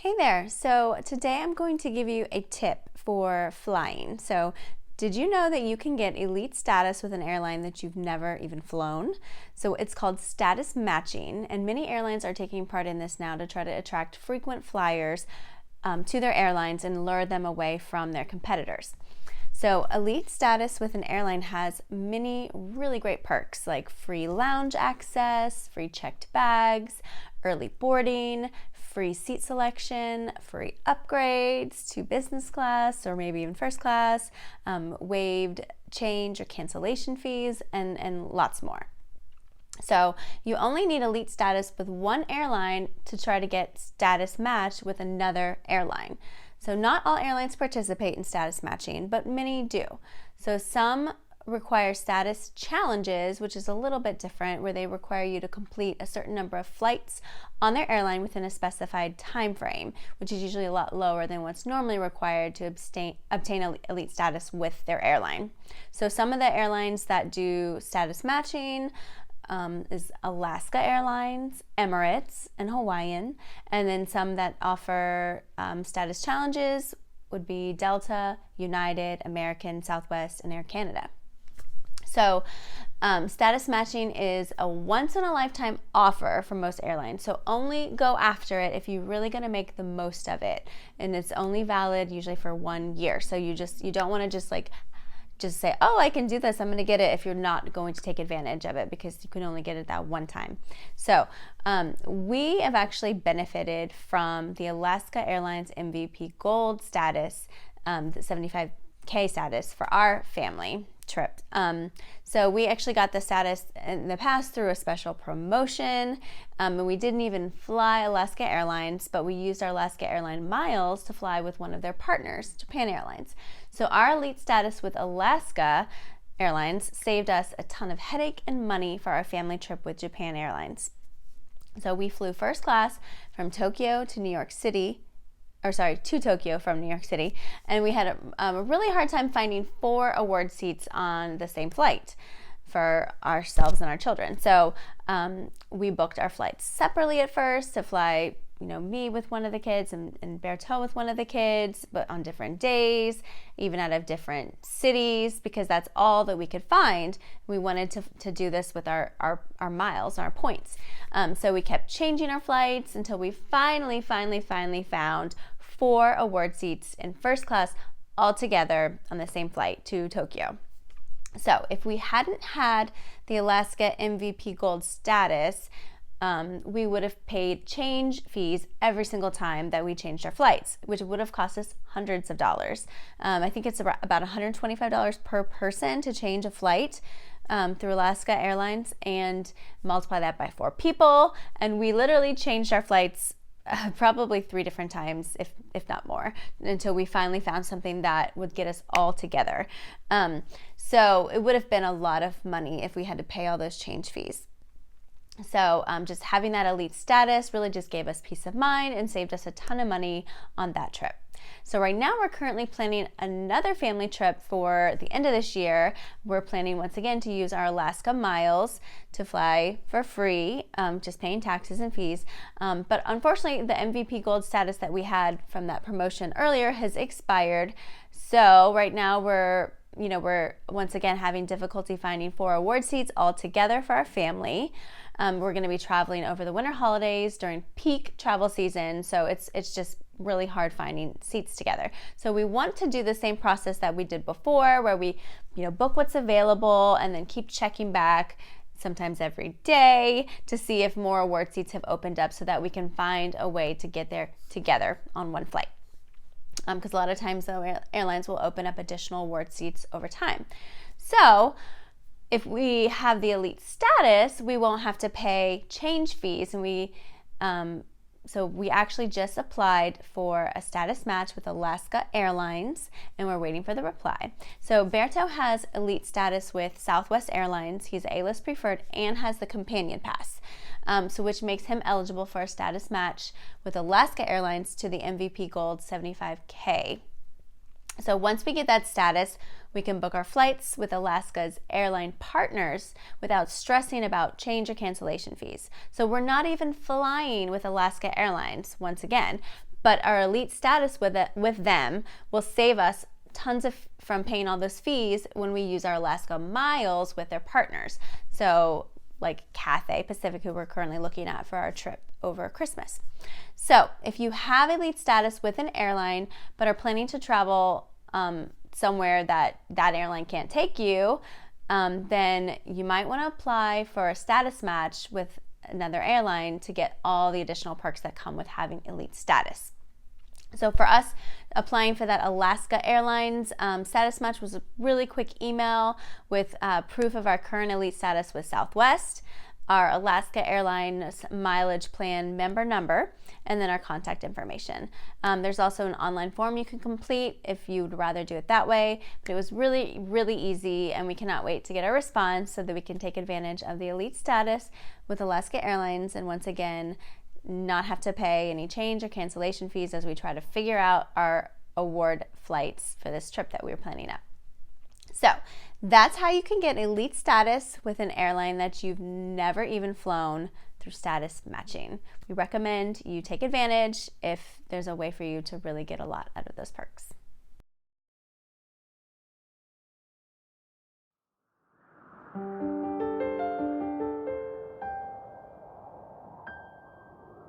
Hey there, so today I'm going to give you a tip for flying. So did you know that you can get elite status with an airline that you've never even flown? So it's called status matching, and many airlines are taking part in this now to try to attract frequent flyers to their airlines and lure them away from their competitors. So elite status with an airline has many really great perks like free lounge access, free checked bags, early boarding, free seat selection, free upgrades to business class or maybe even first class, waived change or cancellation fees, and lots more. So you only need elite status with one airline to try to get status matched with another airline. So not all airlines participate in status matching, but many do. So some require status challenges, which is a little bit different, where they require you to complete a certain number of flights on their airline within a specified time frame, which is usually a lot lower than what's normally required to obtain elite status with their airline. So some of the airlines that do status matching is Alaska Airlines, Emirates, and Hawaiian. And then some that offer status challenges would be Delta, United, American, Southwest, and Air Canada. So status matching is a once-in-a-lifetime offer for most airlines. So only go after it if you're really going to make the most of it. And it's only valid usually for 1 year. So you don't want to just say, oh, I can do this, I'm going to get it, if you're not going to take advantage of it, because you can only get it that one time. So we have actually benefited from the Alaska Airlines MVP Gold status, the 75K status for our family trip. So we actually got the status in the past through a special promotion, and we didn't even fly Alaska Airlines, but we used our Alaska Airline miles to fly with one of their partners, Japan Airlines. So our elite status with Alaska Airlines saved us a ton of headache and money for our family trip with Japan Airlines. So we flew first class from Tokyo to New York City, to Tokyo from New York City, and we had a really hard time finding 4 award seats on the same flight for ourselves and our children. So we booked our flights separately at first to fly, me with one of the kids and Berto with one of the kids, but on different days, even out of different cities, because that's all that we could find. We wanted to do this with our miles, our points. So we kept changing our flights until we finally found 4 award seats in first class all together on the same flight to Tokyo. So if we hadn't had the Alaska MVP Gold status, we would have paid change fees every single time that we changed our flights, which would have cost us hundreds of dollars. I think it's about $125 per person to change a flight through Alaska Airlines, and multiply that by 4 people. And we literally changed our flights probably 3 different times, if not more, until we finally found something that would get us all together. So it would have been a lot of money if we had to pay all those change fees. So just having that elite status really just gave us peace of mind and saved us a ton of money on that trip. So right now we're currently planning another family trip for the end of this year. We're planning once again to use our Alaska miles to fly for free, just paying taxes and fees. But unfortunately, the MVP Gold status that we had from that promotion earlier has expired. So right now we're once again having difficulty finding 4 award seats all together for our family. We're going to be traveling over the winter holidays during peak travel season, so it's just really hard finding seats together. So we want to do the same process that we did before, where we book what's available and then keep checking back sometimes every day to see if more award seats have opened up, so that we can find a way to get there together on one flight. Because a lot of times the airlines will open up additional award seats over time. So if we have the elite status, we won't have to pay change fees, and so we actually just applied for a status match with Alaska Airlines, and we're waiting for the reply. So Berto has elite status with Southwest Airlines. He's A-list preferred and has the companion pass, which makes him eligible for a status match with Alaska Airlines to the MVP Gold 75K. So once we get that status, we can book our flights with Alaska's airline partners without stressing about change or cancellation fees. So we're not even flying with Alaska Airlines once again, but our elite status with them will save us tons from paying all those fees when we use our Alaska miles with their partners. So like Cathay Pacific, who we're currently looking at for our trip over Christmas. So if you have elite status with an airline but are planning to travel somewhere that airline can't take you, then you might want to apply for a status match with another airline to get all the additional perks that come with having elite status. So for us, applying for that Alaska Airlines status match was a really quick email with proof of our current elite status with Southwest, our Alaska Airlines mileage plan member number, and then our contact information. There's also an online form you can complete if you'd rather do it that way, but it was really, really easy, and we cannot wait to get a response so that we can take advantage of the elite status with Alaska Airlines, and once again, not have to pay any change or cancellation fees as we try to figure out our award flights for this trip that we were planning out. So that's how you can get elite status with an airline that you've never even flown through status matching. We recommend you take advantage if there's a way for you to really get a lot out of those perks.